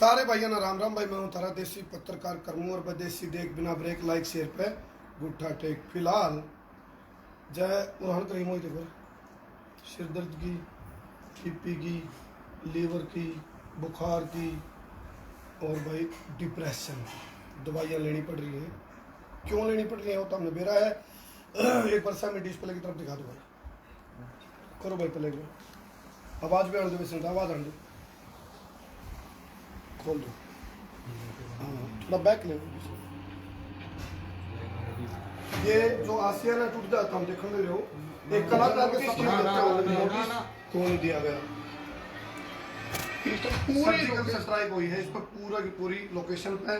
सारे भाइयों ना राम राम भाई। मैं हूँ तारा देसी पत्रकार करमू और बदेसी देख बिना ब्रेक लाइक शेयर पे गुट्ठा टेक। फिलहाल जय उड़ान करी मोई देखो सिर दर्द की, टीपी की, लीवर की, बुखार की और भाई डिप्रेशन की दवाइयाँ लेनी पड़ रही हैं। क्यों लेनी पड़ रही है वो तो हमने बेरा है। एक बार सामने डिस्प्ले की तरफ दिखा दो भाई, करो भाई प्ले को। आवाज़ भी आने दो, वैसे आवाज़ आने दो, खोल दो। हाँ थोड़ा बैक ले। ये जो आसिया ना टूट जाता हम देखने दे रहे हो, एक कलाकार के सपने नोटिस कौन दिया गया। पूरी स्ट्राइक हुई है इस पर पूरा की पूरी लोकेशन पे,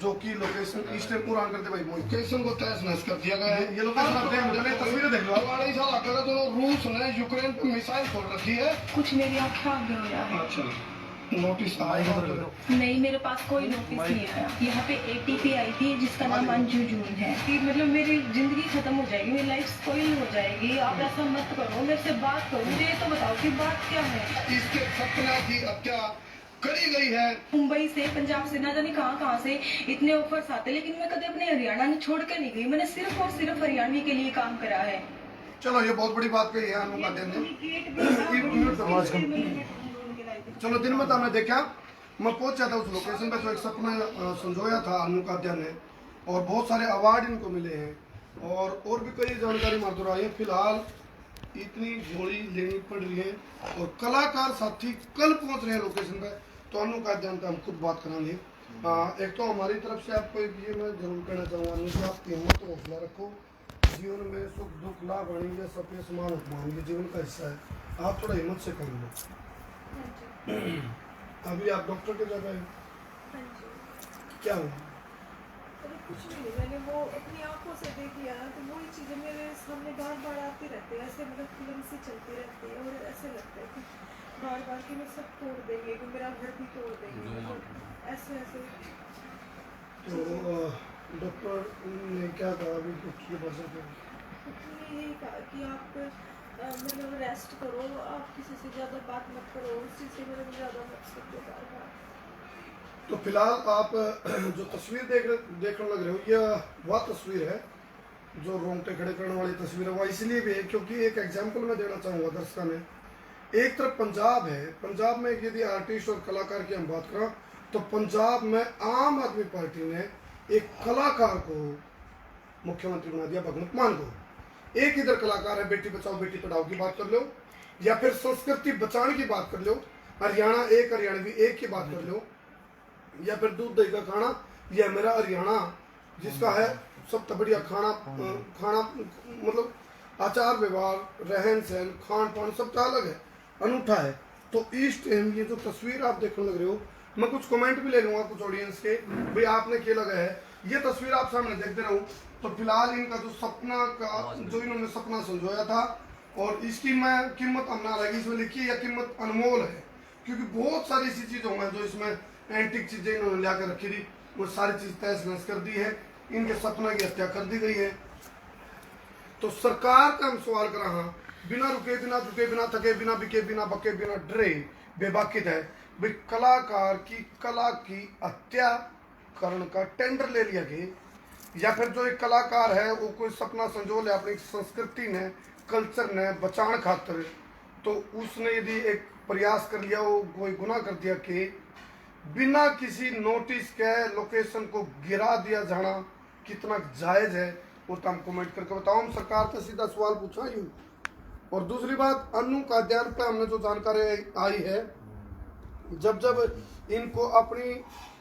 जो कि लोकेशन ईस्टर्न पूरा करते भाई लोकेशन को तहस नहस कर दिया गया है। ये लोकेशन आप देख तस्वीरें देख लो। अगले साल आकर जो रूस ने यूक्रेन पे मिसाइल छोड़ रखी है। कुछ मेरी आँखें आगे हो रहा है। अच्छा नोटिस आएगा? नहीं, मेरे पास कोई नोटिस नहीं आया। यहाँ पे ATP आई थी जिसका नाम अंजू जून है कि मतलब मेरी जिंदगी खत्म हो जाएगी, मेरी लाइफ स्पॉइल हो जाएगी। आप ऐसा मत करो, मेरे से बात करो, मुझे ये तो बताओ कि बात क्या है। इसके सपना की हत्या करी गई है। मुंबई से, पंजाब से, ना जाने कहाँ से इतने ऑफर्स आते, लेकिन मैं कभी अपने हरियाणा ने छोड़ के नहीं गई। मैंने सिर्फ और सिर्फ हरियाणवी के लिए काम करा है। चलो ये बहुत बड़ी बात कही है अनुकाद्या ने। चलो दिन में तो हमने देखा, मैं पहुंचा था उस लोकेशन पे, जो एक सपना संजोया था अनुकाद्या ने, और बहुत सारे अवार्ड इनको मिले हैं और भी कई जानकारी मारदूर आई है। फिलहाल इतनी गोली लेनी पड़ रही है और कलाकार साथी कल पहुंच रहे हैं लोकेशन पे, तो अनुकाद्या पे हम खुद बात करेंगे। एक तो हमारी तरफ से आपको ये मैं जरूर कहना चाहूँगा, अनुका आप हिम्मत और हौसला रखो। जीवन में सुख दुख लाभ आएंगे, सपने समान उपमान ये जीवन का हिस्सा है। आप थोड़ा हिम्मत से कर लो। अभी आप डॉक्टर के जगह क्या हुआ? अरे कुछ नहीं, मैंने वो अपनी आंखों से देख लिया ना, तो वही चीज़ें मेरे सामने बार बार आती रहती है। ऐसे मतलब फिल्म से चलती रहती है और ऐसे लगता है कि बार बार कि मैं सब तोड़ देंगे, कि मेरा घर भी तोड़ देंगे, तो ऐसे ऐसे। तो डॉक्टर ने क्या कहा? अभी डॉक्टर के पास उन्होंने यही कहा कि आप मतलब रेस्ट करो, आप किसी से ज़्यादा बात मत करो, उस चीज़ से मतलब ज़्यादा मत सोचो बार बार। तो फिलहाल आप जो तस्वीर देखने लग रहे हो, यह वह तस्वीर है जो रोंगटे खड़े करने वाली तस्वीर है। वह इसलिए भी है क्योंकि एक एग्जाम्पल मैं देना चाहूँगा दर्शकों में। एक तरफ पंजाब है, पंजाब में यदि आर्टिस्ट और कलाकार की हम बात करें तो पंजाब में आम आदमी पार्टी ने एक कलाकार को मुख्यमंत्री बना दिया, भगवंत मान को। एक इधर कलाकार है, बेटी बचाओ बेटी पढ़ाओ की बात कर लो, या फिर संस्कृति बचाने की बात कर लो, हरियाणा एक हरियाणवी एक की बात कर लो, या फिर दूध दही का खाना, यह मेरा हरियाणा जिसका है सबसे बढ़िया खाना मतलब आचार व्यवहार, रहन सहन, खान पान सबका अलग है, अनूठा है। तो ईस्ट एंड ये जो तस्वीर आप देखने लग रहे हो, मैं कुछ कमेंट भी ले लूंगा कुछ ऑडियंस के, भाई आपने क्या लगा है ये तस्वीर आप सामने देखते रहो। तो फिलहाल इनका जो सपना का जो इन्होंने सपना संजोया था, और इसकी मैं कीमत हम ना रहेगी इसमें लिखी, यह कीमत अनमोल है, क्योंकि बहुत सारी ऐसी चीज़ होंगी जो इसमें एंटिक चीज़ें इन्होंने ला कर रखी थी, वो सारी चीज़ तहस नहस कर दी है, इनके सपना की हत्या कर दी गई है। तो सरकार का हम सवाल कर रहा, बिना रुके बिना झुके बिना थके बिना बिके बिना बके बिना डरे बेबाकित है भाई कलाकार की कला की हत्या करने का टेंडर ले लिया गया, या फिर जो एक कलाकार है वो कोई सपना संजो ले अपनी संस्कृति ने कल्चर ने बचाने खातर, तो उसने यदि एक प्रयास कर लिया, वो कोई गुनाह कर दिया कि बिना किसी नोटिस के लोकेशन को गिरा दिया जाना कितना जायज़ है, वो तो हम कमेंट करके बताओ। हम सरकार से सीधा सवाल पूछा यूँ। और दूसरी बात, अनुकाद्या पे हमने जो जानकारी आई है, जब इनको अपनी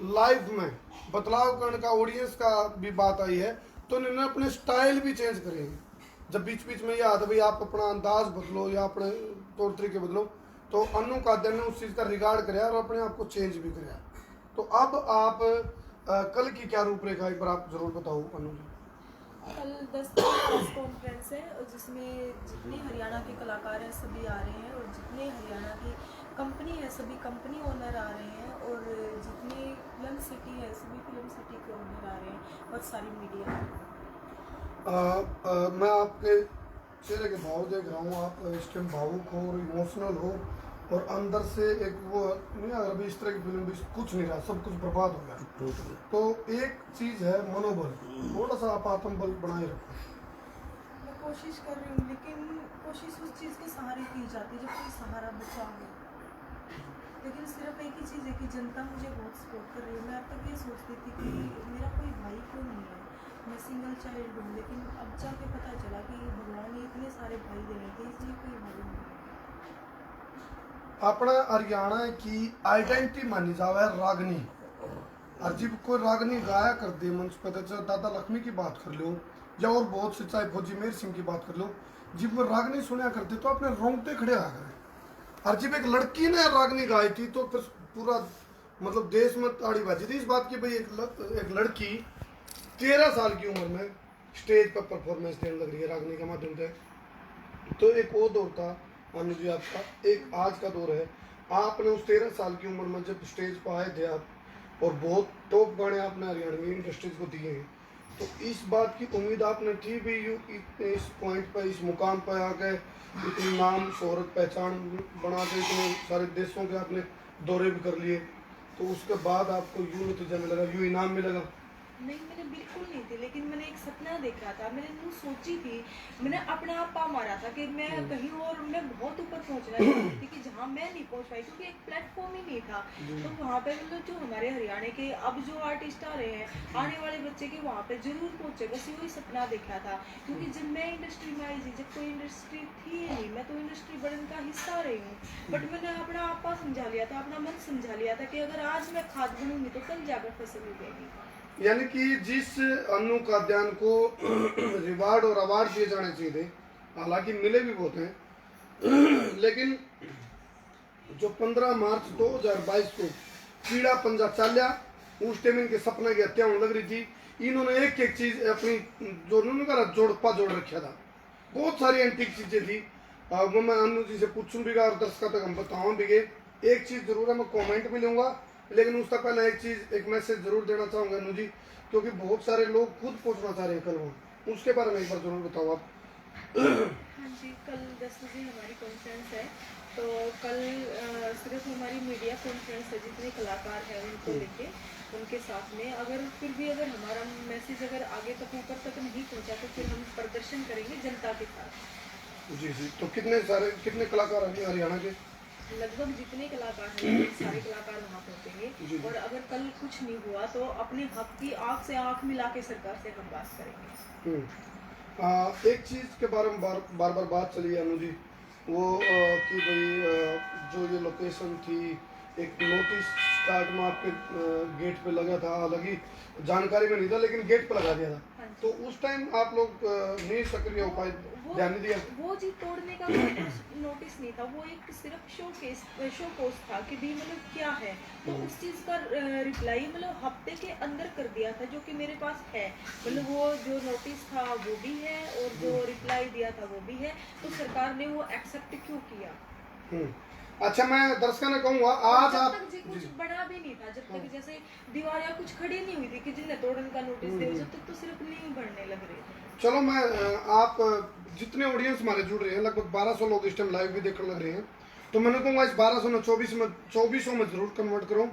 लाइफ में बदलाव करने का ऑडियंस का भी बात आई है, तो इन्होंने अपने स्टाइल भी चेंज करे हैं। जब बीच बीच में ये आता भाई आप अपना अंदाज बदलो या अपने तौर तरीके बदलो, तो अनुकाद्या ने उस चीज़ का रिगार्ड कराया और अपने आप को चेंज भी कराया। तो अब आप कल की क्या रूपरेखा एक बार आप जरूर बताओ अनु जी। कल 10 प्रेस कॉन्फ्रेंस है, और जिसमें जितने हरियाणा के कलाकार हैं सभी आ रहे हैं, और जितने हरियाणा की कंपनी है सभी कंपनी ओनर आ रहे हैं, और जितनी फिल्म सिटी है सभी फिल्म सिटी के ओनर आ रहे हैं, और सारी मीडिया। मैं आपके चेहरे के भाव देख रहा हूँ, आप इस टाइम भावुक हो और इमोशनल हो, और अंदर से एक वो नहीं, अगर अभी इस तरह की फिल्म भी कुछ नहीं रहा, सब कुछ बर्बाद हो गया। तो एक चीज है मनोबल, थोड़ा सा आप आत्मबल बनाए रखो। मैं कोशिश कर रही हूँ, लेकिन कोशिश उस चीज़ के सहारे की जाती है जब कोई सहारा बचा हो। लेकिन सिर्फ एक ही चीज़ है कि जनता मुझे बहुत सपोर्ट कर रही है। मैं अब तक ये सोचती थी कि मेरा कोई भाई क्यों नहीं है, मैं सिंगल चाइल्ड हूँ, लेकिन अब जाके पता चला कि भगवान ने इतने सारे भाई देने थे, इसलिए कोई भाई नहीं है। अपना हरियाणा की आइडेंटिटी मानी जावे रागनी, और जब कोई रागनी गाया कर दे मंच पे, तो चाहे दादा लक्ष्मी की बात कर लो या और बहुत से, चाहे फौजी मेर सिंह की बात कर लो, जब वो रागनी सुना करते तो अपने रोंगटे खड़े आ गए। और जब एक लड़की ने रागनी गाई थी तो फिर पूरा मतलब देश में ताड़ी बाजी थी इस बात की, भाई एक लड़की 13 साल की उम्र में स्टेज पर परफॉर्मेंस देने लग रही है रागनी के माध्यम से। तो एक वो दौर था अनु जी आपका, एक आज का दौर है। आपने उस 13 साल की उम्र में जब स्टेज पर आए थे आप, और बहुत टॉप गाने आपने हरियाणवी इंडस्ट्रीज को दिए हैं, तो इस बात की उम्मीद आपने थी भी इस पॉइंट पर, इस मुकाम पर आके इतनी नाम शोहरत पहचान बना के इतने सारे देशों के आपने दौरे भी कर लिए, तो उसके बाद आपको यूँ नतीजा मिलेगा, यूँ इनाम मिलेगा? नहीं, मैंने बिल्कुल नहीं थी, लेकिन मैंने एक सपना देखा था। मैंने यूँ सोची थी, मैंने अपना आप पा मारा था कि मैं कहीं और, मैं बहुत ऊपर पहुंचना चाहती थी कि जहाँ मैं नहीं पहुंच पाई, क्योंकि एक प्लेटफॉर्म ही नहीं था। तो वहाँ पे मतलब जो हमारे हरियाणा के अब जो आर्टिस्ट आ रहे हैं, आने वाले बच्चे के वहाँ पे जरूर पहुँचे, बस वही सपना देखा था। क्योंकि जब मैं इंडस्ट्री में आई थी, जब कोई इंडस्ट्री थी ही नहीं, मैं तो इंडस्ट्री बढ़ने का हिस्सा रही हूँ, बट मैंने अपना आपा समझा लिया था, अपना मन समझा लिया था कि अगर आज मैं खाद बनूंगी तो कल जाकर फसल उगेगी। यानी कि जिस अनु खाद्यान को रिवार्ड और अवार्ड दिए जाने चाहिए थे, हालांकि मिले भी बहुत हैं, लेकिन जो 15 मार्च 2022 को कीड़ा पंजा चालिया, उस टाइम इनके सपने की हत्या होने लग रही थी। इन्होंने एक एक चीज अपनी जो उन्होंने कहा जोड़ रखा था, बहुत सारी एंटीक चीजें थी। वो मैं अनु जी से पूछूं भी और दर्शकों तक हम बताऊं भी। एक चीज जरूर है, मैं कमेंट भी लूंगा, लेकिन उसका पहले एक मैसेज जरूर देना चाहूंगा अनु जी, क्योंकि बहुत सारे लोग खुद पहुंचना चाह रहे हैं कल वहाँ, उसके बारे में एक बार जरूर बताओ आप। हाँ जी, कल 10 बजे हमारी कॉन्फ्रेंस है। तो कल सिर्फ हमारी मीडिया कॉन्फ्रेंस है, जितने कलाकार हैं उनको लेके, उनके साथ में अगर फिर भी अगर हमारा मैसेज अगर आगे तक ऊपर तक नहीं पहुंचा तो फिर हम प्रदर्शन करेंगे जनता के साथ। जी जी, तो कितने कलाकार हैं हरियाणा के? लगभग जितने कलाकार हैं सारे कलाकार वहाँ पहुँचेंगे, और अगर कल कुछ नहीं हुआ तो अपने हक की आँख से आँख मिला के सरकार से हम बात करेंगे। एक चीज के बारे में बार बात चली है अनु जी, वो कि भाई जो ये लोकेशन थी, एक नोटिस कार्ड में आपके गेट पे लगा था, हालांकि जानकारी में नहीं था लेकिन गेट पे लगा दिया था, तो उस टाइम आप लोग नहीं सक्रिय हो पाए, ध्यान नहीं दिया? वो जी तोड़ने का नोटिस नहीं था, वो एक सिर्फ शो पोस्ट था कि भी मतलब क्या है, तो उस चीज़ का रिप्लाई मतलब हफ्ते के अंदर कर दिया था, जो कि मेरे पास है। मतलब वो जो नोटिस था वो भी है और जो रिप्लाई दिया था वो भी है, तो सरकार ने वो एक्सेप्ट क्यों किया। अच्छा, मैं दर्शकों ने कहूँगा आज आप कुछ बना भी नहीं था, जब तक जैसे दीवार या कुछ खड़ी नहीं हुई थी कि जिन्हें तोड़ने का नोटिस दे, जब तक तो सिर्फ नींव बढ़ने लग रहे थे। चलो, मैं आप जितने ऑडियंस हमारे जुड़ रहे हैं, लगभग 1200 लोग इस टाइम लाइव भी देखने लग रहे हैं, तो मैंने कहूँगा इस 1200 में 2400 में जरूर कन्वर्ट करूँ,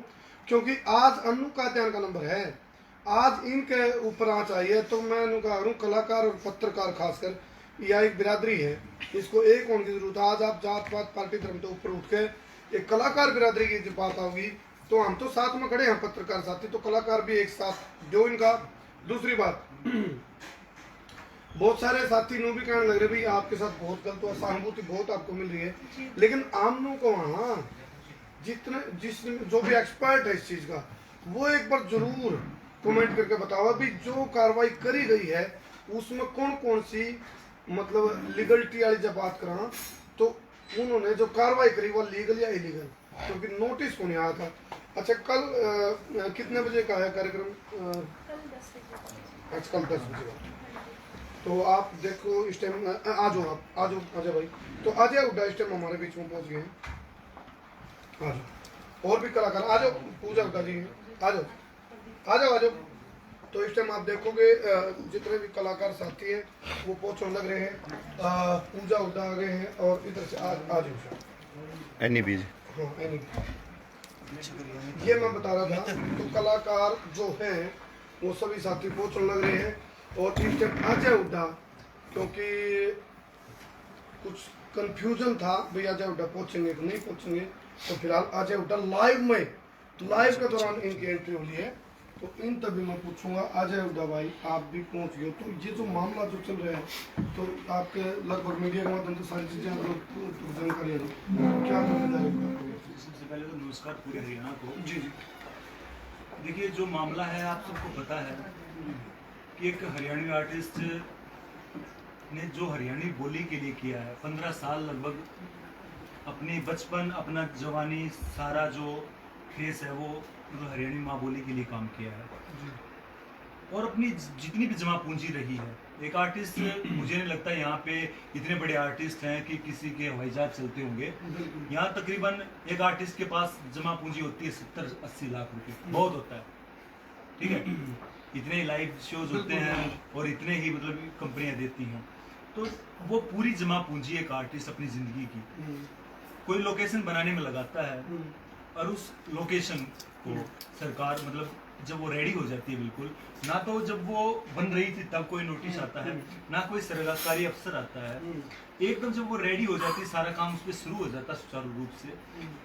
क्योंकि आज अनु खाद्यान का नंबर है, आज इनके ऊपर आँच आई है। तो मैं कह रहा हूँ कलाकार और पत्रकार खासकर, यह एक बिरादरी है, इसको एक होने की जरूरत है। आज आप जात पात पार्टी धर्म के ऊपर उठ के एक कलाकार बिरादरी की जब बात होगी, तो हम तो साथ में खड़े हैं पत्रकार साथी, तो कलाकार भी एक साथ जो इनका। दूसरी बात, बहुत सारे साथी नो भी कहने लग रहे भाई आपके साथ बहुत गलत हुआ, सहानुभूति बहुत आपको मिल रही है, लेकिन आम लोगों को वहाँ जो भी एक्सपर्ट है इस चीज का, वो एक बार जरूर कमेंट करके बताओ भी जो कार्रवाई करी गई है उसमें कौन कौन सी मतलब लीगलिटी वाली जब बात करा, तो उन्होंने जो कार्रवाई करी वो लीगल या इलीगल, क्योंकि नोटिस को नहीं आया था। अच्छा, कल कितने बजे का है कार्यक्रम? कल 10 बजे। तो आप देखो इस टाइम आ जाओ, आप आ जाओ भाई, तो आ जाओ उड्डा, इस टाइम हमारे बीच में पहुंच गए हैं, आ जाओ। और भी कलाकार आ जाओ, पूजा उड्डा जी आ जाओ। तो इस टाइम आप देखोगे जितने भी कलाकार साथी हैं वो पहुंचने लग रहे हैं, पूजा उड्डा आ गए हैं, और इधर से आ जाओ। एनी बीज हाँ एनी ये मैं बता रहा था। तो कलाकार जो हैं वो सभी साथी पहुंचने लग रहे हैं और इस टाइम अजय हुड्डा, क्योंकि कुछ कंफ्यूजन था भाई अजय हुड्डा पहुंचेंगे कि नहीं पहुंचेंगे, तो फिलहाल अजय हुड्डा लाइव के दौरान इनकी एंट्री हुई है। तो इन तभी मैं पूछूंगा अजय हुड्डा भाई आप भी पहुंच गए, तो ये जो मामला जो चल रहा है तो आपके लगभग मीडिया के माध्यम से सारी चीजें आप लोग जानकारी है, क्या करना है? सबसे पहले तो नमस्कार पूरे हरियाणा को। जी जी देखिए जो मामला है आप सबको पता है कि एक हरियाणवी आर्टिस्ट ने जो हरियाणवी बोली के लिए किया है 15 साल लगभग अपनी बचपन अपना जवानी सारा जो फेस है वो मतलब हरियाणवी माँ बोली के लिए काम किया है और अपनी जितनी भी जमा पूंजी रही है एक आर्टिस्ट मुझे नहीं लगता यहाँ पे इतने बड़े आर्टिस्ट हैं कि किसी के हवाई जहाज चलते होंगे। यहाँ तकरीबन एक आर्टिस्ट के पास जमा पूंजी होती है 70-80 लाख रुपए, बहुत होता है, ठीक है। इतने लाइव शोज होते हैं और इतने ही मतलब कंपनियां देती हैं, तो वो पूरी जमा पूंजी एक आर्टिस्ट अपनी जिंदगी की कोई लोकेशन बनाने में लगाता है और उस लोकेशन को सरकार मतलब जब वो रेडी हो जाती है बिल्कुल ना, तो जब वो बन रही थी तब कोई नोटिस आता है ना कोई सरकारी अफसर आता है, एकदम जब वो रेडी हो जाती है सारा काम उस पर शुरू हो जाता है सुचारू रूप से।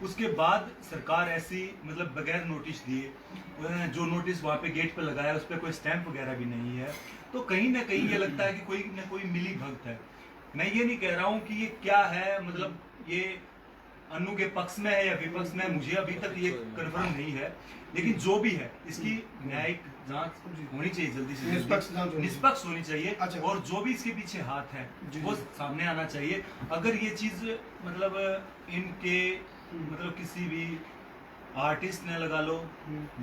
उसके बाद सरकार ऐसी मतलब बगैर नोटिस दिए जो नोटिस वहाँ पे गेट पे लगाया उस पर कोई स्टैंप वगैरह भी नहीं है, तो कहीं ना कहीं ये लगता है कि कोई ना कोई मिली भगत है। मैं ये नहीं कह रहा हूँ कि ये क्या है, मतलब ये अनु के पक्ष में है या विपक्ष में, मुझे अभी तक ये कंफर्म नहीं है, लेकिन जो भी है इसकी न्यायिक जांच होनी चाहिए जल्दी से निष्पक्ष होनी चाहिए। अच्छा। और जो भी इसके पीछे हाथ है वो सामने आना चाहिए। अगर ये चीज मतलब इनके मतलब किसी भी आर्टिस्ट ने लगा लो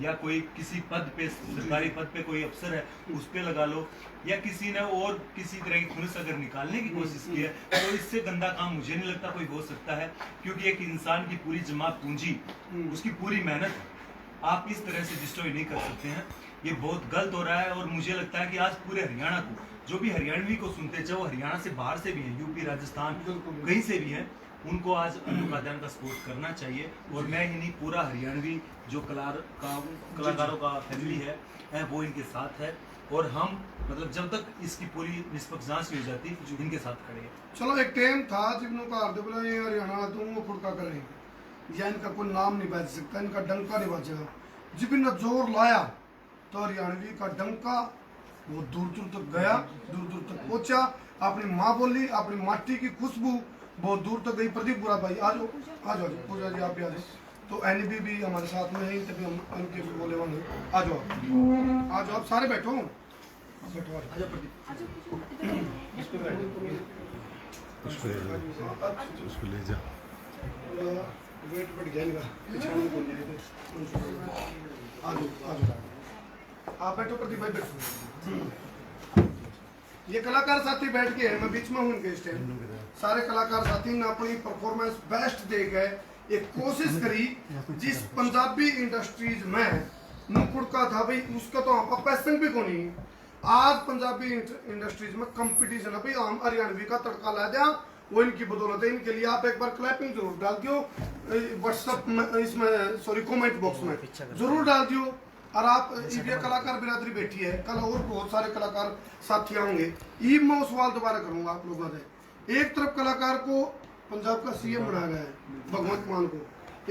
या कोई किसी पद पे सरकारी पद पे कोई अफसर है उस पे लगा लो या किसी ने और किसी तरह की खुलिस अगर निकालने की कोशिश की है तो इससे गंदा काम मुझे नहीं लगता कोई हो सकता है, क्योंकि एक इंसान की पूरी जमा पूंजी उसकी पूरी मेहनत आप इस तरह से डिस्ट्रॉय नहीं कर सकते हैं। ये बहुत गलत हो रहा है और मुझे लगता है कि आज पूरे हरियाणा को जो भी हरियाणवी को सुनते हैं, चाहे वो हरियाणा से बाहर से भी हैं, यूपी राजस्थान कहीं से भी हैं, उनको आज अनु कादयान का सपोर्ट करना चाहिए। और मैं ही नहीं पूरा हरियाणवी जो कलाकारों का फैमिली है वो इनके साथ है और हम मतलब जब तक इसकी पूरी निष्पक्ष जांच नहीं हो जाती इनके साथ खड़े हैं। चलो एक टाइम था जिन्हों का हरियाणा तुम वो खुड़का करेंगे या इनका कोई नाम नहीं बच सकता, इनका डंका नहीं बचेगा। जब इन्होंने जोर लाया तो हरियाणवी का डंका वो दूर दूर तक गया, दूर दूर तक पहुंचा। अपनी माँ बोली अपनी माटी की खुशबू बहुत दूर तक गई। प्रदीप बुरा भाई आ जाओ पूजा जी आप भी आ जाओ। तो एनबी भी हमारे साथ में है, तभी हम उनके भी बोले वाले आ जाओ आप सारे बैठो बैठो आ जाओ प्रदीप उसको ले जा वेट बढ़ जाएगा। आ जाओ आप बैठो प्रदीप भाई बैठो। ये कलाकार साथी बैठ के हैं, मैं बीच में हूँ इनके इस टाइम। सारे कलाकार साथी ने अपनी परफॉर्मेंस बेस्ट दे गए, एक कोशिश करी जिस पंजाबी इंडस्ट्रीज में मुकुड़का था भाई उसका तो आप पैसन भी को नहीं। आज पंजाबी इंडस्ट्रीज में कंपटीशन है भाई, हम हरियाणवी का तड़का ला दिया वो इनकी बदौलत है। इनके लिए आप एक बार क्लैपिंग जरूर डाल दियो व्हाट्सएप में, इसमें सॉरी कमेंट बॉक्स में जरूर डाल दियो। और आप ये कलाकार बिरादरी बैठी है, कल और बहुत सारे कलाकार साथी होंगे। ये मैं वो सवाल दोबारा करूंगा आप लोगों से। एक तरफ कलाकार को पंजाब का सीएम बनाया गया है भगवंत मान को,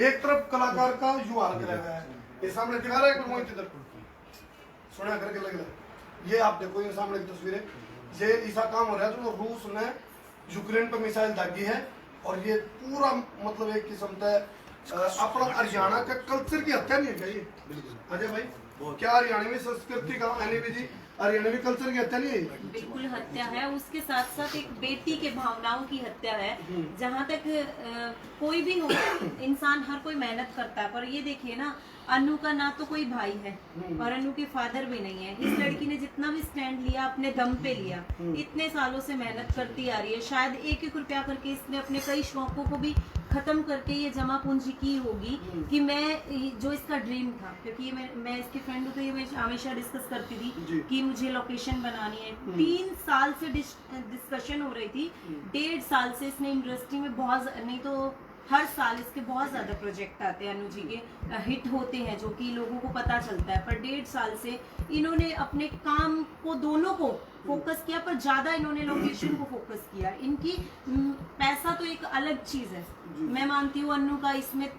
एक तरफ कलाकार का युवा कराया गया है। ये सामने दिखा रहा है इधर सुना करके लग रहा है। ये आप देखो ये सामने की तस्वीरें, ये ऐसा काम हो रहा है जो रूस ने यूक्रेन पर मिसाइल दागी है और ये पूरा मतलब एक किस्म का अपना हरियाणा के कल्चर की हत्या नहीं है ये। अजय भाई क्या हरियाणवी संस्कृति का एनबी जी हरियाणवी कल्चर की हत्या नहीं है? बिल्कुल हत्या है, उसके साथ साथ एक बेटी के भावनाओं की हत्या है। जहाँ तक कोई भी हो इंसान हर कोई मेहनत करता है, पर ये देखिए ना अनु का ना तो कोई भाई है और अनु के फादर भी नहीं है। इस लड़की ने जितना भी स्टैंड लिया अपने दम पे लिया, इतने सालों से मेहनत करती आ रही है। शायद एक एक रुपया करके इसने अपने कई शौकों को भी खत्म करके ये जमा पूंजी की होगी कि मैं जो इसका ड्रीम था, क्योंकि ये मैं इसके फ्रेंड को ये हमेशा डिस्कस करती थी कि मुझे लोकेशन बनानी है। 3 साल से डिस्कशन हो रही थी, 1.5 साल से इसने इंडस्ट्री में बहुत नहीं तो हर साल इसके बहुत ज़्यादा प्रोजेक्ट आते हैं अनु जी के, हिट होते हैं जो कि लोगों को पता चलता है। पर 1.5 साल से इन्होंने अपने काम को दोनों को फोकस किया, पर ज़्यादा इन्होंने लोकेशन को फोकस किया। इनकी पैसा तो एक अलग चीज़ है, मैं मानती हूँ अनु का इसमें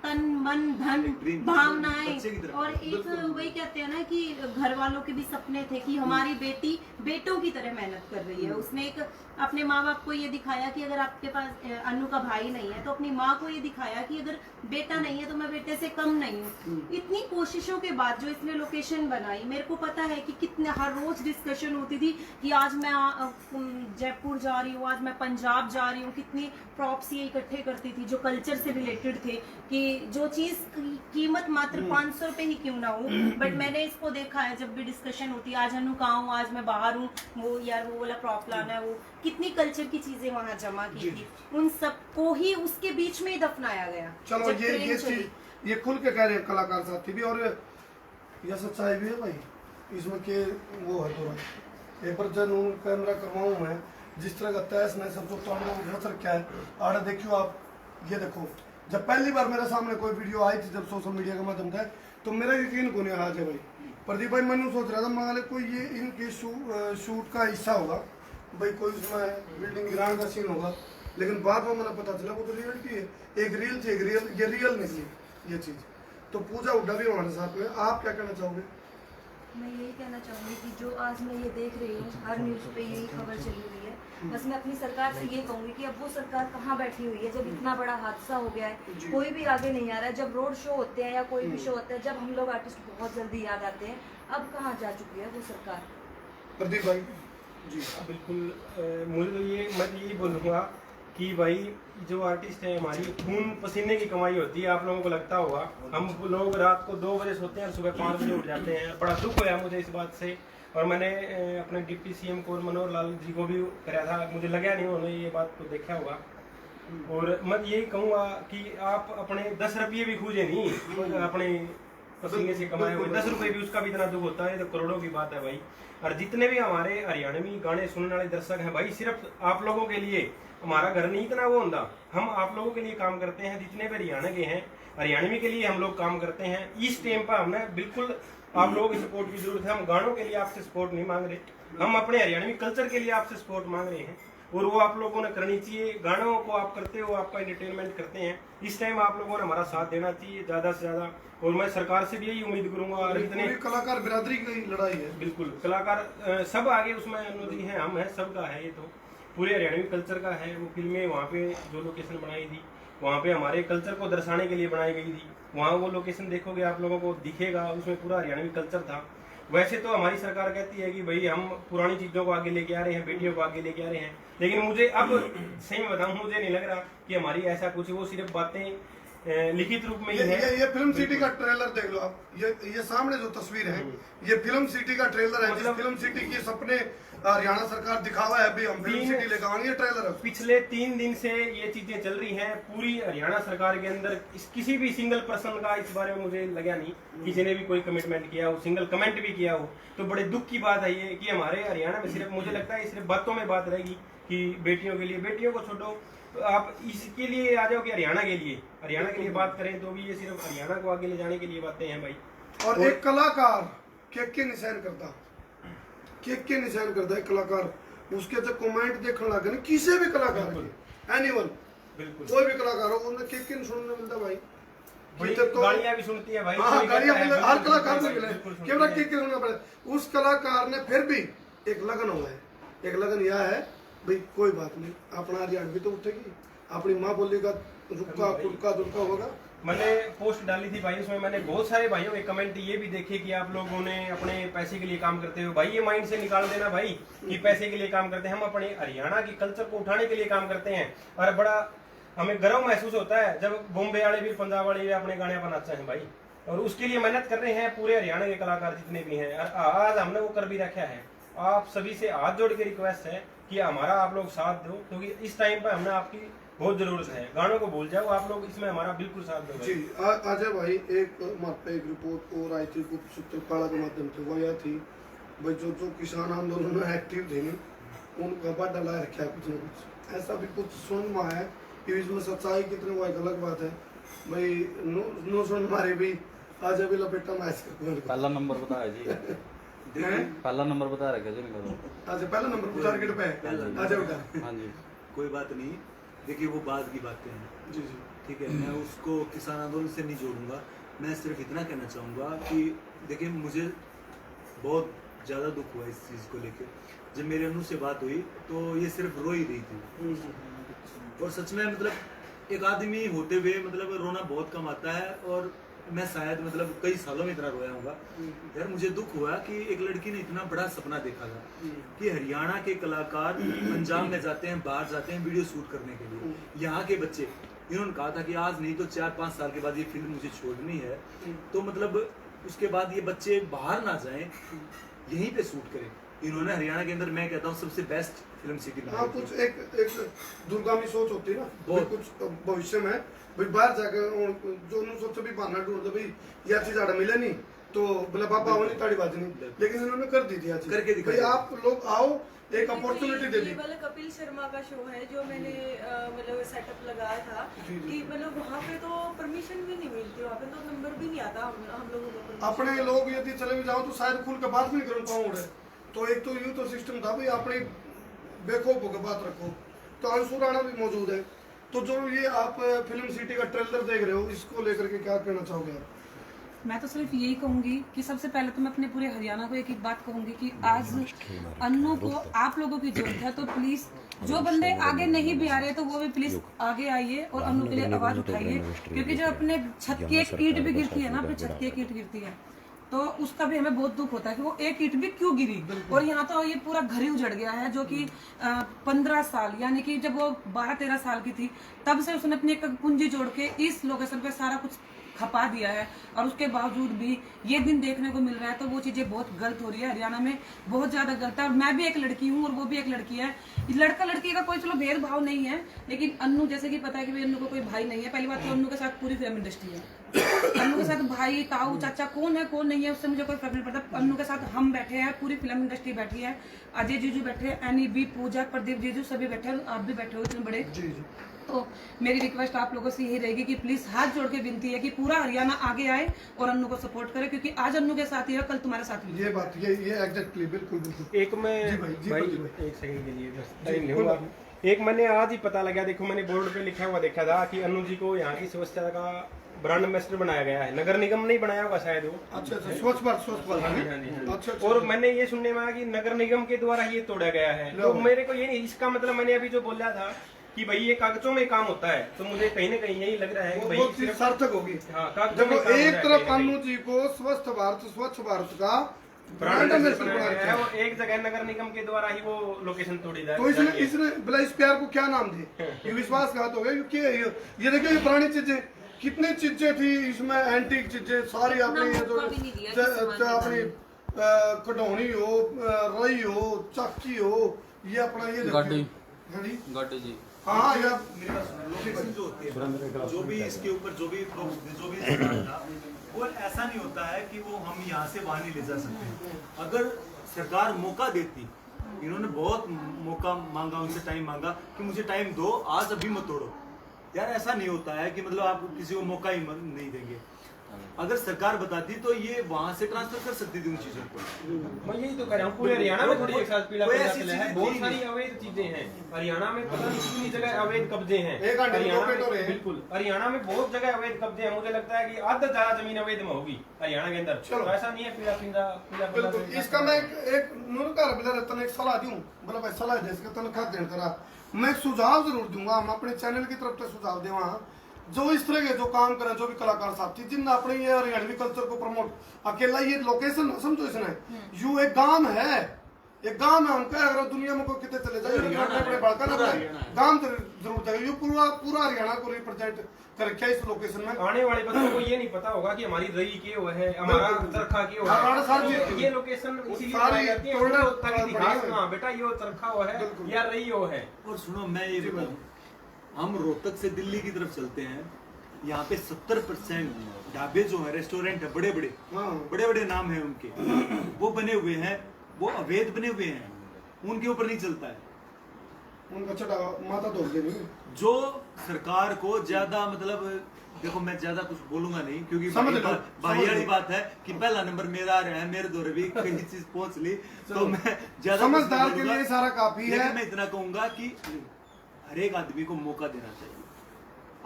तन मन धन भावनाएं, और एक वही कहते हैं ना कि घर वालों के भी सपने थे कि हमारी बेटी बेटों की तरह मेहनत कर रही है। उसने एक अपने माँ बाप को ये दिखाया कि अगर आपके पास अनु का भाई नहीं है तो अपनी माँ को ये दिखाया कि अगर बेटा नहीं है तो मैं बेटे से कम नहीं हूँ। इतनी कोशिशों के बाद जो इसने लोकेशन बनाई, मेरे को पता है कि कितने हर रोज डिस्कशन होती थी कि आज मैं जयपुर जा रही हूँ, आज मैं पंजाब जा रही हूँ। कितनी प्रॉप्स ये इकट्ठे करती थी जो कल्चर से रिलेटेड थे कि जो चीज कीमत मात्र 500 रुपए ही क्यों ना हो, बट मैंने इसको देखा है जब भी डिस्कशन होती है, आज अनु कहाँ हूँ, आज मैं बाहर हूँ, वो यार वो वाला प्रॉप लाना है, वो कितनी कल्चर की चीजें वहाँ जमा की थी, उन सबको ही उसके बीच में ही दफनाया गया। चलो ये चीज ये खुल के कह रहे हैं कलाकार साथी भी, और ये सच्चाई भी है भाई इसमें के वो है तो एक बार जब कैमरा करवाऊँ मैं जिस तरह का तैस नहीं सब तो क्या है आड़ा देखियो आप, ये देखो जब पहली बार मेरे सामने कोई वीडियो आई थी जब सोशल मीडिया का माध्यम था तो मेरा यकीन को नहीं आज है भाई। प्रदीप भाई मैंने सोच रहा था मान कोई ये इनके शूट का हिस्सा होगा भाई, कोई उसमें बिल्डिंग गिराने का सीन होगा, लेकिन बाद में मैंने पता चला वो तो रियलिटी है, एक रील थी, एक ये रियल निकली ये चीज़। तो पूजा हुड्डा भी हमारे साथ में, आप क्या कहना चाहोगे? मैं यही कहना चाहूँगी कि जो आज मैं ये देख रही हूँ हर न्यूज़ पे यही खबर चली हुई है, बस मैं अपनी सरकार से ये कहूँगी कि अब वो सरकार कहाँ बैठी हुई है जब इतना बड़ा हादसा हो गया है, कोई भी आगे नहीं आ रहा है। जब रोड शो होते हैं या कोई भी शो होता है, जब हम लोग आर्टिस्ट बहुत जल्दी याद आते हैं, अब कहाँ जा चुकी है वो सरकार? प्रदीप भाई जी बिल्कुल, मुझे ये मैं यही बोलूँगा कि भाई जो आर्टिस्ट है हमारी खून पसीने की कमाई होती है। आप लोगों को लगता होगा हम लोग रात को 2 बजे सोते हैं और सुबह 5 बजे उठ जाते हैं। बड़ा दुख होया मुझे इस बात से, और मैंने अपने डिप्टी सीएम को मनोहर लाल जी को भी कराया था, मुझे लगा नहीं उन्होंने ये बात को देखा होगा। और मैं यही कहूँगा कि आप अपने 10 रुपये भी खूजे नहीं, अपने पसीने से कमाए हुए 10 रुपये भी, उसका भी इतना दुख होता है तो करोड़ों की बात है भाई। और जितने भी हमारे हरियाणवी गाने सुनने वाले दर्शक हैं भाई, सिर्फ आप लोगों के लिए हमारा घर नहीं इतना वो होता, हम आप लोगों के लिए काम करते हैं। जितने भी हरियाणा के हैं, हरियाणवी के लिए हम लोग काम करते हैं। इस टाइम पर हमें बिल्कुल आप लोगों की सपोर्ट की जरूरत है। हम गानों के लिए आपसे सपोर्ट नहीं मांग रहे, हम अपने हरियाणवी कल्चर के लिए आपसे सपोर्ट मांग रहे हैं, और वो आप लोगों ने करनी चाहिए। गानों को आप करते हो, आपका एंटरटेनमेंट करते हैं, इस टाइम आप लोगों ने हमारा साथ देना चाहिए ज़्यादा से ज़्यादा। और मैं सरकार से भी यही उम्मीद करूंगा। और इतने कलाकार बिरादरी की लड़ाई है, बिल्कुल कलाकार सब आगे उसमें अनुजी हैं, हम हैं, सबका है, ये तो पूरे हरियाणवी कल्चर का है। वो फिल्में वहाँ पे जो लोकेशन बनाई थी वहाँ पे हमारे कल्चर को दर्शाने के लिए बनाई गई थी। वहाँ वो लोकेशन देखोगे आप लोगों को दिखेगा, उसमें पूरा हरियाणवी कल्चर था। वैसे तो हमारी सरकार कहती है कि भाई हम पुरानी चीज़ों को आगे लेके आ रहे हैं, बेटियों को आगे लेके आ रहे हैं, लेकिन मुझे अब सही में बताऊँ, मुझे नहीं लग रहा कि हमारी ऐसा कुछ, वो सिर्फ बातें लिखित रूप में ही है। ये फिल्म सिटी का ट्रेलर देख लो आप, ये सामने जो तस्वीर है ये फिल्म सिटी का ट्रेलर है। मतलब फिल्म सिटी के सपने हरियाणा सरकार दिखावा है अभी हम फिल्म सिटी लेकर आएंगे, ये ट्रेलर है। पिछले 3 दिन से ये चीजें चल रही हैं पूरी हरियाणा सरकार के अंदर। किसी भी सिंगल पर्सन का इस बारे में मुझे लगा नहीं, किसी ने भी कोई कमिटमेंट किया हो, सिंगल कमेंट भी किया हो। तो बड़े दुख की बात है ये कि हमारे हरियाणा में सिर्फ, मुझे लगता है सिर्फ बातों में बात रहेगी कि बेटियों के लिए, बेटियों को छोड़ो, आप इसके लिए आ जाओ कि हरियाणा के लिए बात करें, तो भी ये सिर्फ हरियाणा को आगे ले जाने के लिए बातें हैं भाई। और एक कलाकार केक के निशान करता, केक के निशान करता है कलाकार, उसके जो कमेंट देखने लगे ना किसी भी कलाकार के, एनीवन, बिल्कुल कोई भी कलाकार हो, उन्हें केक के सुनने मिलता भाई। गालियां भी सुनती है भाई, हाँ गालियां, हर कलाकार से मिले, केवल केक के सुनना पड़े। उस कलाकार ने फिर भी एक लगन हुआ है, एक लगन यह है भाई कोई बात नहीं, अपना हरियाणा भी तो उठेगी, अपनी माँ बोली का रुका पुरका दुलका होगा। मैंने पोस्ट डाली थी भाई, उसमें मैंने बहुत सारे भाइयों के कमेंट ये भी देखे कि आप लोगों ने अपने पैसे के लिए काम करते हो। भाई ये माइंड से निकाल देना भाई कि पैसे के लिए काम करते हैं, हम अपने हरियाणा की कल्चर को उठाने के लिए काम करते हैं। और बड़ा हमें गर्व महसूस होता है जब बॉम्बे वाले भी, पंजाब वाले भी अपने गाने पर नाचते हैं भाई, और उसके लिए मेहनत कर रहे हैं पूरे हरियाणा के कलाकार जितने भी हैं। और आज हमने वो कर भी रखा है। आप सभी से हाथ जोड़ के रिक्वेस्ट है कि हमारा आप लोग साथ दो, क्योंकि इस टाइम पर हमने आपकी बहुत जरूरत है। गानों को भूल जाओ आप लोग, इसमें हमारा बिल्कुल साथ दो जी। अजय भाई एक रिपोर्ट और आई थी गुप्त सूत्रकाड़ा के माध्यम से, वो यह थी भाई जो किसान आंदोलन में एक्टिव थे उनका बड़ा डाला रखा है कुछ न कुछ, ऐसा भी कुछ सुन में है कि इसमें सच्चाई कितनी वो एक अलग बात है भाई। नो सुन मारे भी आज अभी लपेटा मैच कर पहला नंबर बताया जी, पहला नंबर बता रखा जी इनको। आज पहला नंबर टारगेट पे है आज बेटा। हाँ जी, कोई बात नहीं, देखिए वो बाद की बातें हैं। जी जी ठीक है, मैं उसको किसान आंदोलन से नहीं जोड़ूंगा। मैं सिर्फ इतना कहना चाहूँगा कि देखिए मुझे बहुत ज़्यादा दुख हुआ इस चीज़ को लेकर। जब मेरे अनु से बात हुई तो ये सिर्फ रो ही रही थी। और सच में मतलब एक आदमी होते हुए मतलब रोना बहुत कम आता है। और मैं शायद मतलब कई सालों में इतना रोया होगा। यार मुझे दुख हुआ कि एक लड़की ने इतना बड़ा सपना देखा था कि हरियाणा के कलाकार पंजाब में जाते हैं, बाहर जाते हैं वीडियो शूट करने के लिए। यहाँ के बच्चे, इन्होंने कहा था कि आज नहीं तो 4-5 साल के बाद ये फिल्म मुझे छोड़नी है, तो मतलब उसके बाद ये बच्चे बाहर ना जाएं, यहीं पे शूट करें। इन्होंने हरियाणा के अंदर, मैं कहता हूँ, सबसे बेस्ट फिल्म सिटी बनाई। हाँ, कुछ एक दूरगामी सोच होती है ना बहुत कुछ भविष्य में भाई बाहर जाकर जो उन्होंने सोचा भी बहाना ढूंढ दो भाई यह चीज आड़ा मिले नहीं तो बोले पापा होनी ताड़ी बात नहीं, लेकिन इन्होंने कर दी थी आज करके भाई आप लोग आओ, एक अपॉर्चुनिटी दे दी। ये वाला कपिल शर्मा का शो है जो मैंने मतलब सेटअप लगाया था कि मतलब वहाँ पे तो परमिशन भी नहीं मिलती, वहाँ पे तो नंबर भी नहीं आता हम लोगों को। अपने लोग यदि चले भी जाओ तो शायद खुल के बात नहीं कर पाऊंगे। तो एक तो यूँ तो सिस्टम था भाई अपनी बेखौफ होकर बात रखो। तो अंशु राणा भी मौजूद है। तो जो ये आप फिल्म सिटी का ट्रेलर देख रहे हो, इसको लेकर के क्या कहना चाहोगे आप? मैं तो सिर्फ यही कहूंगी कि सबसे पहले तो मैं अपने पूरे हरियाणा को एक ही बात कहूंगी कि आज अन्नू को आप लोगों की जरूरत है। तो प्लीज जो बंदे आगे नहीं भी आ रहे तो वो भी प्लीज आगे आइए और अन्नू के लिए आवाज उठाइए, क्योंकि जो अपने छत की एक ईंट भी गिरती है ना, अपनी छत की एक ईंट गिरती है तो उसका भी हमें बहुत दुख होता है कि वो एक ईंट भी क्यों गिरी। और यहाँ तो ये पूरा घर ही उजड़ गया है, जो कि 15 साल यानी कि जब वो 12-13 साल की थी तब से उसने अपनी एक पूंजी जोड़ के इस लोकेशन पे सारा कुछ खपा दिया है। और उसके बावजूद भी ये दिन देखने को मिल रहा है, तो वो चीजें बहुत गलत हो रही है हरियाणा में, बहुत ज्यादा गलत है। और मैं भी एक लड़की हूँ और वो भी एक लड़की है, लड़का लड़की का कोई चलो भेदभाव नहीं है, लेकिन अन्नू जैसे कि पता है कि अन्नू को कोई भाई नहीं है। पहली बात तो अन्नू के साथ पूरी फिल्म इंडस्ट्री है, अन्नू के साथ भाई ताऊ चाचा कौन है कौन नहीं है उससे मुझे कोई फर्क नहीं पड़ता। अन्नू के साथ हम बैठे हैं, पूरी फिल्म इंडस्ट्री बैठी है, अजय जीजू बैठे हैं, एनी बी, पूजा, प्रदीप जीजू सभी बैठे हैं, आप भी बैठे हो इतने बड़े। तो मेरी रिक्वेस्ट आप लोगों से यही रहेगी कि प्लीज हाथ जोड़ के विनती है कि पूरा हरियाणा आगे आए और अन्नू को सपोर्ट करे, क्योंकि आज अन्नू के साथ ही है, कल तुम्हारे साथ भी। ये बात ये एग्जैक्टली बिल्कुल बिल्कुल। एक मैं भाई, एक सेकंड के लिए बस टाइम लूंगा। एक मैंने आज ही पता लगा, देखो मैंने बोर्ड पे लिखा हुआ देखा था कि अन्नू जी को यहाँ की स्वच्छता का ब्रांड एम्बेसडर बनाया गया है। नगर निगम नहीं बनाया होगा शायद वो। अच्छा अच्छा, स्वच्छ भारत हाँ जी, हाँ जी, हाँ जी। अच्छा। और मैंने ये सुनने में आया कि नगर निगम के द्वारा ये तोड़ा गया है। तो मेरे को ये नहीं, इसका मतलब मैंने अभी जो बोला था कि भाई ये कागजों में काम होता है, तो मुझे कहीं ना कहीं यही लग रहा है कि भाई बहुत चीज सार्थक होगी। हाँ, कागजों में देखो काम एक हो रहा है तरफ कहीं ना अन्नू जी को स्वच्छ भारत का ब्रांड ब्रांड एम्बेसडर एम्बेसडर बनाया बना गया है रखा है। और एक जगह नगर निगम के द्वारा ही वो लोकेशन तोड़ी जा तो इसने जाती है। इसने बोला इस प्यार को क्या नाम दे? ये विश्वासघात हो गया, क्योंकि ये देखिए ये पुरानी चीजें कितनी चीजें थी इसमें, एंटीक चीजें सारी अपनी ये जो अपनी कटौनी हो, रई हो, चक्की हो, ये अपना ये गड्ढे जी हाँ यार मेरी बात सुनो, लोकेशन जो होती है, जो भी इसके ऊपर जो भी सामान था, वो ऐसा नहीं होता है कि वो हम यहाँ से वहाँ नहीं ले जा सकते। अगर सरकार मौका देती, इन्होंने बहुत मौका मांगा, उनसे टाइम मांगा कि मुझे टाइम दो, आज अभी मत तोड़ो। यार ऐसा नहीं होता है कि मतलब आप किसी को मौका ही नहीं देंगे। अगर सरकार बताती तो ये वहाँ से ट्रांसफर कर सकती थी उन चीजों को। मैं यही तो कह रहा हूँ, पूरे हरियाणा में थोड़ी एक साथ पीला कोई पीला ऐसी चला है, चीजें बहुत थी सारी अवैध चीजें हैं हरियाणा में, पता नहीं कितनी जगह अवैध कब्जे हैं एक घंटे में हरियाणा दो पेट हो में। रहे हैं। बिल्कुल, हरियाणा में बहुत जगह अवैध कब्जे हैं। मुझे लगता है कि आधा ज्यादा जमीन अवैध में होगी हरियाणा के अंदर। चलो। तो ऐसा नहीं है पीला बिल्कुल। इसका मैं एक नूरकार बिला रहता एक सलाह दूं, मतलब भाई सलाह दे इसका तनख्वाह देने करा मैं सुझाव जरूर दूंगा। हम अपने चैनल की तरफ से सुझाव देवा जो इस तरह के जो काम करें, जो भी कलाकार साथी जिन अपने ये हरियाणवी कल्चर को प्रमोट, अकेला ये लोकेशन समझो इसने यू एक गांव है, एक गांव है उनका, अगर दुनिया में कोई कितने चले जाए अपने बड़का ना गांव जरूर जाएगा। ये पूरा हरियाणा को रिप्रेजेंट कर क्या इस लोकेशन में। आने वाले बच्चों को ये नहीं पता होगा कि हमारी रई के वो है, हमारा चरखा के वो है। ये लोकेशन इसीलिए बनाई जाती है ताकि दिखाए हाँ बेटा ये चरखा वो है या रई वो है। और सुनो मैं ये बताऊं, हम रोहतक से दिल्ली की तरफ चलते हैं, यहाँ पे 70% ढाबे जो है, रेस्टोरेंट है, बड़े बड़े नाम है उनके, वो बने हुए हैं, वो अवैध बने हुए हैं, उनके ऊपर नहीं चलता है। उनका चढ़ा माता धो देनी। जो सरकार को ज्यादा मतलब देखो मैं ज्यादा कुछ बोलूंगा नहीं क्योंकि समझ लो, भाई वाली बात है कि पहला नंबर मेरा आ रहा है, मेरे दौरे भी कई चीज पहुंच ली, तो मैं ज्यादा समझदार के लिए सारा काफी है। लेकिन मैं इतना कहूंगा कि हर एक आदमी को मौका देना चाहिए।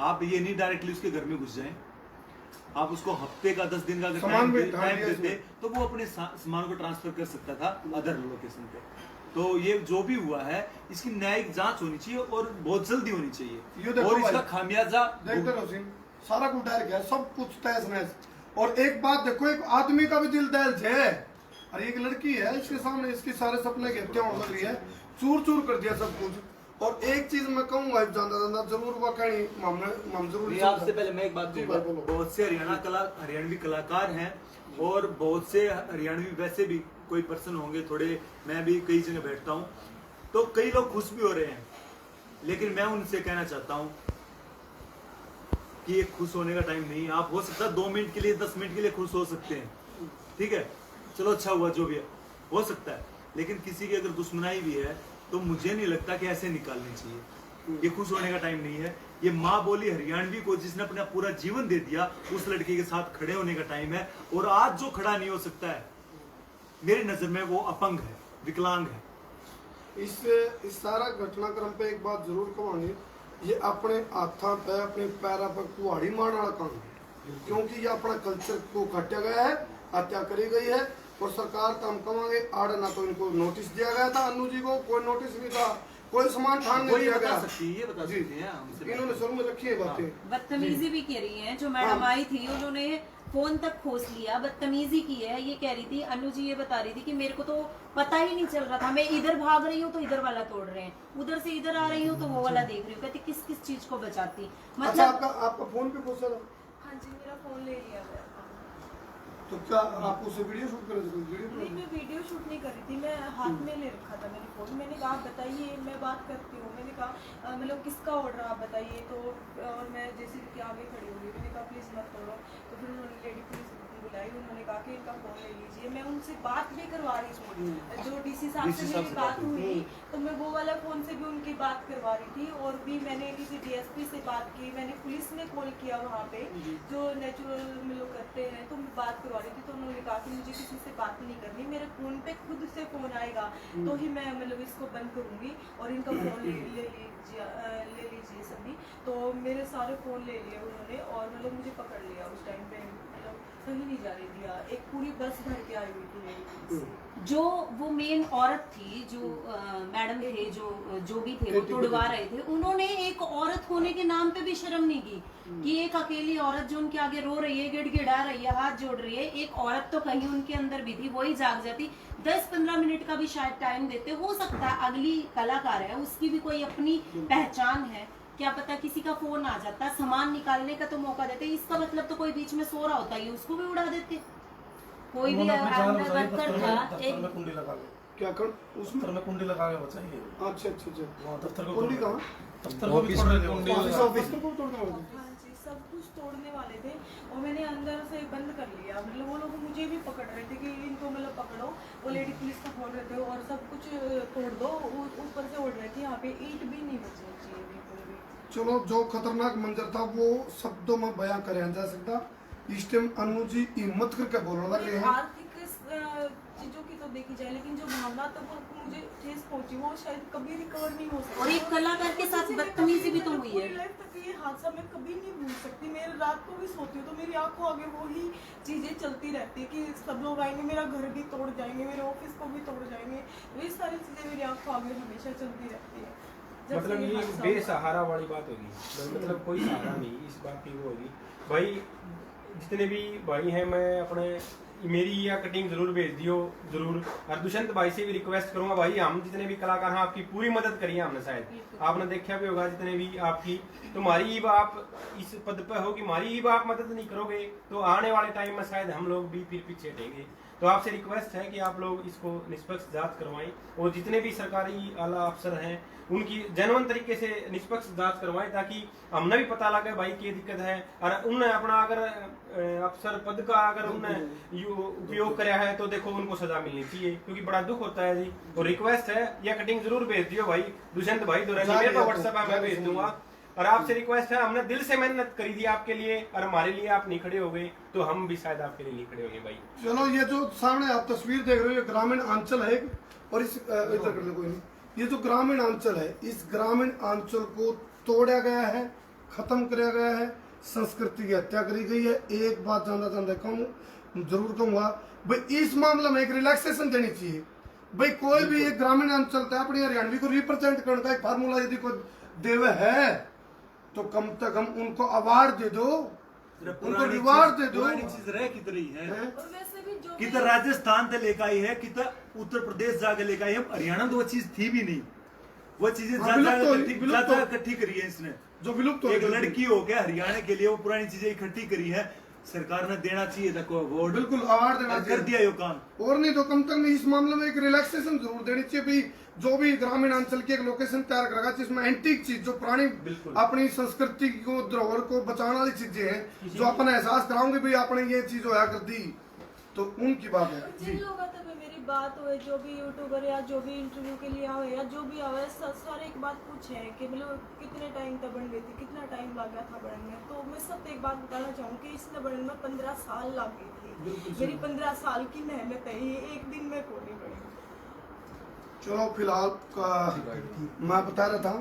आप ये नहीं डायरेक्टली उसके घर में घुस जाएं, आप उसको हफ्ते का 10 दिन का अगर सामान टाइम देते तो वो अपने सामान को ट्रांसफर कर सकता था अदर लोकेशन पे। तो ये जो भी हुआ है इसकी न्यायिक जांच होनी चाहिए और बहुत जल्दी होनी ये चाहिए देखो और इसका भाई, खामियाजा देखते रहो सिंह, सारा कुछ डर गया, सब कुछ तहस नहस। और एक बात देखो, एक आदमी का भी दिल दहल है, और एक लड़की है इसके सामने इसके सारे सपने की हत्या होने लग रही है, चूर चूर कर दिया सब कुछ। और एक चीज मैं कहूंगा जानता जरूर वो कहीं हम जरूर ये आपसे पहले मैं एक बात कहूंगा, बहुत से हरियाणवी कलाकार हैं और बहुत से हरियाणवी वैसे भी कोई पर्सन होंगे थोड़े, मैं भी कई जगह बैठता हूँ तो कई लोग खुश भी हो रहे हैं, लेकिन मैं उनसे कहना चाहता हूँ कि ये खुश होने का टाइम नहीं है। आप हो सकता है 2 मिनट के लिए 10 मिनट के लिए खुश हो सकते हैं, ठीक है, चलो अच्छा हुआ जो भी है हो सकता है, लेकिन किसी की अगर दुश्मनाई भी है तो मुझे नहीं लगता कि ऐसे निकालनी चाहिए। ये खुश होने का टाइम नहीं है। ये माँ बोली हरियाणवी को जिसने अपना पूरा जीवन दे दिया उस लड़के के साथ खड़े होने का टाइम है। और आज जो खड़ा नहीं हो सकता है मेरी नजर में वो अपंग है, विकलांग है। इस सारा घटनाक्रम पे एक बात जरूर कहूंगी, ये अपने हाथा पे अपने पैरों पर कुहाड़ी मारने वाला काम है, क्योंकि ये अपना कल्चर को काटा गया है, हत्या करी गई है। और सरकार तो हम कहेंगे आड़ ना तो इनको नोटिस दिया गया था, अन्नू जी को कोई नोटिस नहीं था, कोई सामान ठान नहीं दिया गया। ये बता सकती हैं हमसे, इन्होंने शुरू में रखी है बातें। बदतमीजी भी कह रही हैं, जो मैडम आई थी उन्होंने फोन तक खोस लिया, बदतमीजी की है। ये कह रही थी अनु जी, ये बता रही थी कि मेरे को तो पता ही नहीं चल रहा था, मैं इधर भाग रही हूँ तो इधर वाला तोड़ रहे हैं, उधर से इधर आ रही हूँ तो वो वाला देख रही हूँ। कहती किस किस चीज को बचाती, अच्छा, मतलब आपका फोन पे पूछा था? हाँ जी, मेरा फ़ोन ले लिया गया। तो क्या आप उसे वीडियो शूट कर रहे थे? नहीं, मैं वीडियो शूट नहीं कर रही थी, मैं हाथ में ले रखा था मेरे फ़ोन। मैंने कहा आप बताइए, मैं बात करती हूँ। मैंने कहा मतलब किसका ऑर्डर आप बताइए। तो और मैं जैसे कि आगे खड़ी हो गई, मैंने कहा प्लीज़ मत करो। तो फिर उन्होंने लेडी पुलिस बुलाई, उन्होंने कहा कि इनका फ़ोन ले लीजिए। मैं उनसे बात भी करवा रही थी, जो डीसी साहब से मेरी बात हुई तो मैं वो वाला फ़ोन से भी उनकी बात करवा रही थी। और भी मैंने किसी डीएसपी से बात की, मैंने पुलिस में कॉल किया वहाँ पे जो नेचुरल में लोग करते हैं, तो मैं बात करवा रही थी। तो उन्होंने कहा कि मुझे किसी से बात नहीं करनी, मेरे फ़ोन पे खुद से फ़ोन आएगा तो ही मैं मतलब इसको बंद करूँगी और इनका फ़ोन ले लीजिए सभी। तो मेरे सारे फ़ोन ले लिए उन्होंने और मतलब मुझे पकड़ लिया उस टाइम पे, मतलब कहीं नहीं जा रही थी। एक पूरी बस भर के आई हुई थी मेरी। जो वो मेन औरत थी, जो मैडम थे, जो भी थे वो तोड़वा रहे थे, उन्होंने एक औरत होने के नाम पे भी शर्म नहीं की कि एक अकेली औरत जो उनके आगे रो रही है, गिड़गिड़ा रही है, हाथ जोड़ रही है, एक औरत तो कहीं उनके अंदर भी थी, वही जाग जाती। 10-15 मिनट का भी शायद टाइम देते, हो सकता है अगली कलाकार है उसकी भी कोई अपनी पहचान है, क्या पता किसी का फोन आ जाता, सामान निकालने का तो मौका देते। इसका मतलब तो कोई बीच में सो रहा होता है, उसको भी उड़ा देते। कोई भी अंदर वर्कर था, एक कुंडी लगा लो, क्या कर उसमें दफ्तर में कुंडी लगा के बचाइए। अच्छा अच्छा अच्छा, वहाँ दफ्तर को कुंडी कहाँ? दफ्तर को भी तोड़ कुंडी ऑफिस को तोड़ने वाले थे? हाँ जी, सब कुछ तोड़ने वाले थे और मैंने अंदर से बंद कर लिया। मतलब वो लोग मुझे भी पकड़ रहे थे कि इनको मतलब पकड़ो, वो लेडी पुलिस का बोल रहे थे और सब कुछ तोड़ दो। ऊपर से उड़ रहे थे, यहाँ पे ईंट भी नहीं बचनी चाहिए बिल्कुल भी। चलो, जो खतरनाक मंजर था वो शब्दों में बयां करे जा सकता। इस टाइम अनु जी हिम्मत करके बोलने लग रहे हैं। आर्थिक चीजों की तो देखी जाए, लेकिन जो भावना तक मुझे ठेस पहुंची वो शायद कभी रिकवर नहीं हो सकती। और एक कलाकार के साथ बदतमीजी भी तो हुई है। पूरी लाइफ तक ये हादसा मैं कभी नहीं भूल सकती। मैं रात को भी सोती हूँ तो मेरी आंखों आगे वही चीजें चलती रहती है कि सब लोग आएंगे, मेरा घर भी तोड़ जाएंगे, मेरे ऑफिस को भी तोड़ जाएंगे। ये सारी चीजें मेरी आंखों आगे हमेशा चलती रहती है। मतलब ये बेसहारा वाली बात होगी, मतलब कोई सहारा नहीं इस बात की वो होगी। भाई जितने भी भाई हैं, मैं अपने मेरी या कटिंग जरूर भेज दियो जरूर। और दुष्यंत भाई से भी रिक्वेस्ट करूंगा, भाई हम जितने भी कलाकार हैं आपकी पूरी मदद करिए। हमने शायद आपने देखा भी होगा जितने भी आपकी, तुम्हारी ही आप इस पद पर हो कि हमारी ही आप मदद नहीं करोगे तो आने वाले टाइम में शायद हम लोग भी फिर पीछे हटेंगे। तो आपसे रिक्वेस्ट है कि आप लोग इसको निष्पक्ष जांच करवाएं और जितने भी सरकारी आला अफसर हैं उनकी जेन्युइन तरीके से निष्पक्ष जांच करवाएं, ताकि हमने भी पता लगे भाई क्या दिक्कत है। और उन्हें अपना अगर अफसर पद का अगर उन्हें उपयोग कराया है तो देखो उनको सजा मिलनी चाहिए, क्योंकि बड़ा दुख होता है जी। और रिक्वेस्ट है यह कटिंग जरूर भेज दियो भाई दुष्यंत भाई दुरानी, मेरे पास व्हाट्सएप है, मैं भेज दूंगा। और आपसे रिक्वेस्ट है, हमने दिल से मेहनत करी थी आपके लिए और हमारे लिए आप नहीं खड़े हो गए तो हम भी शायद आपके लिए नहीं खड़े होंगे भाई। चलो, ये जो सामने आप तस्वीर देख रहे हो ये ग्रामीण अंचल है और इस इधर कर लो कोई नहीं, ये जो ग्रामीण अंचल है इस ग्रामीण अंचल को तोड़ा गया है, खत्म किया गया है, संस्कृति की हत्या करी गई है। एक बात जानना जरूर कहूंगा भाई, इस मामले में एक रिलैक्सेशन देनी चाहिए भाई। कोई भी एक ग्रामीण अंचल था अपनी हरियाणवी को रिप्रेजेंट करने का एक फार्मूला यदि कोई देवे है तो कम से कम उनको अवार्ड दे दो, उनको रिवार्ड दे दो। चीज रह कितनी है और वैसे भी जो कितना राजस्थान से लेकर आई है, कितना उत्तर प्रदेश जाके लेकर आई है। हरियाणा में तो वो चीज थी भी नहीं, वो चीजें ज्यादा इकट्ठी करी है इसने, जो विलुप्त हो एक लड़की हो गया हरियाणा के लिए वो पुरानी चीजें इकट्ठी करी है। सरकार ने देना चाहिए देखो अवार्ड, बिल्कुल अवार्ड देना कर दिया ये काम। और नहीं तो कम से कम इस मामले में एक रिलैक्सेशन जरूर देनी चाहिए भाई। जो भी ग्रामीण अंचल की एक लोकेशन तैयार करेगा जिसमें एंटीक चीज जो पुरानी अपनी संस्कृति को धरोहर को बचाने वाली चीजें हैं, जो अपन एहसास कराओगे भाई आपने ये चीज होया कर दी, तो उनकी बात है जी। जिन लोगों तक मेरी बात हुई, जो भी यूट्यूबर या जो भी इंटरव्यू के लिए आए या जो भी आवे, सारे एक बात पूछे कि मतलब कितने टाइम तक बन गई थी, कितना टाइम लग गया था बनने में। तो मैं सब एक बात बताना चाहूँ कि इसने बनने में 15 साल लग गई थी। मेरी 15 साल की मेहनत है, ये एक दिन में पूरी बनी। चलो फिलहाल का मैं बता रहा था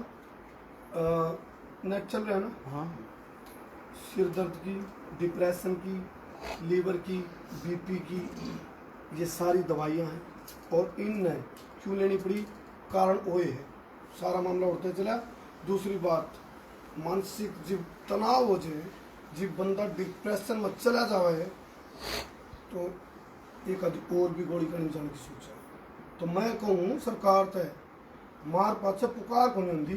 नेट चल रहा है ना, हाँ सिर दर्द की, डिप्रेशन की, लीवर की, बीपी की, ये सारी दवाइयाँ हैं और इनने क्यों लेनी पड़ी, कारण वो है, सारा मामला उठते चला। दूसरी बात, मानसिक जब तनाव हो जाए, जब बंदा डिप्रेशन में चला जाए तो एक और भी गोली करनी जाने की सोचा। तो मैं कहूँ सरकार तय मार पाछे पुकार को नहीं होती,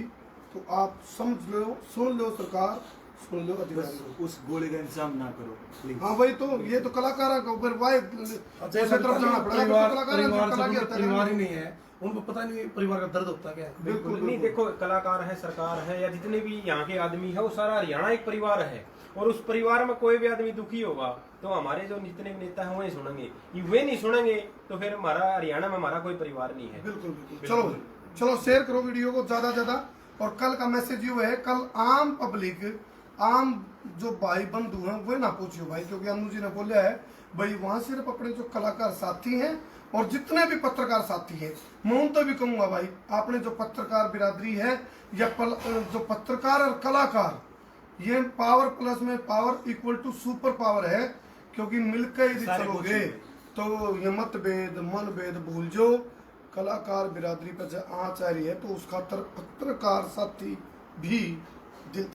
तो आप समझ लो, सुन लो सरकार, सुन लो अधिकारी, उस गोली का इंतजाम ना करो प्लीज। हाँ भाई, तो ये तो कलाकार के ऊपर वाई तरफ जाना पड़ेगा। परिवार ही नहीं है, उनको पता नहीं परिवार का दर्द होता क्या है। बिल्कुल नहीं, देखो कलाकार है, सरकार है, या जितने भी यहाँ के आदमी है, वो सारा हरियाणा एक परिवार है। और उस परिवार में कोई भी आदमी दुखी होगा तो हमारे जो जितने भी नेता हैं वही सुनेंगे, वे नहीं सुनेंगे तो फिर हमारा हरियाणा में हमारा कोई परिवार नहीं है। बिल्कुल बिल्कुल। चलो चलो शेयर करो वीडियो को ज्यादा ज्यादा। और कल का मैसेज ये है, कल आम पब्लिक, आम जो भाई बंधु हैं वो ना पूछियो भाई, क्योंकि अनु जी ने बोला है भाई वहां सिर्फ अपने जो कलाकार साथी हैं और जितने भी पत्रकार साथी हैं, मैं उन तो भी कहूंगा भाई आपने जो पत्रकार बिरादरी है या जो पत्रकार और कलाकार, ये पावर प्लस में power equal to super power है। क्योंकि मिलकर यदि चलोगे तो ये मतभेद मनभेद भूल जाओ। कलाकार बिरादरी पर आँच आ रही है तो उसका पत्रकार साथी भी